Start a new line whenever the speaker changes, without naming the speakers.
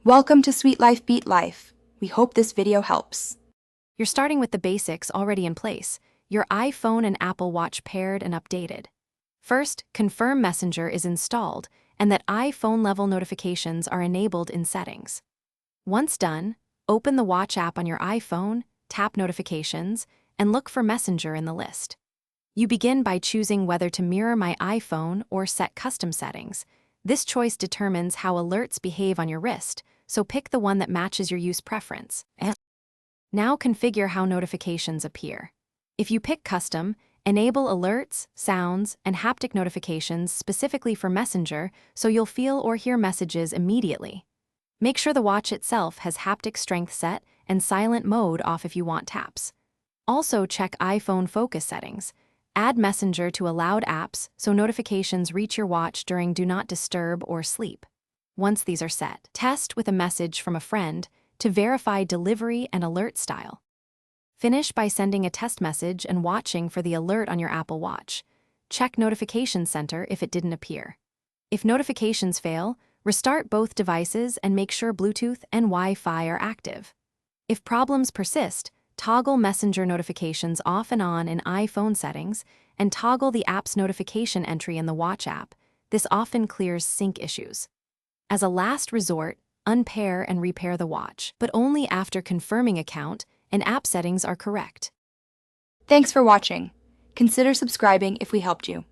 Welcome to Sweet Life Beat Life. We hope this video helps.
You're starting with the basics already in place, your iPhone and Apple Watch paired and updated. First, confirm Messenger is installed and that iPhone-level notifications are enabled in settings. Once done, open the Watch app on your iPhone, tap Notifications, and look for Messenger in the list. You begin by choosing whether to mirror my iPhone or set custom settings. This choice determines how alerts behave on your wrist, so pick the one that matches your use preference. Now configure how notifications appear. If you pick Custom, enable alerts, sounds, and haptic notifications specifically for Messenger so you'll feel or hear messages immediately. Make sure the watch itself has haptic strength set and silent mode off if you want taps. Also check iPhone focus settings. Add Messenger to allowed apps so notifications reach your watch during Do Not Disturb or sleep. Once these are set, test with a message from a friend to verify delivery and alert style. Finish by sending a test message and watching for the alert on your Apple Watch. Check Notification Center if it didn't appear. If notifications fail, restart both devices and make sure Bluetooth and Wi-Fi are active. If problems persist, toggle Messenger notifications off and on in iPhone settings and toggle the app's notification entry in the Watch app. This often clears sync issues. As a last resort, unpair and repair the watch, but only after confirming account and app settings are correct.
Thanks for watching. Consider subscribing if we helped you.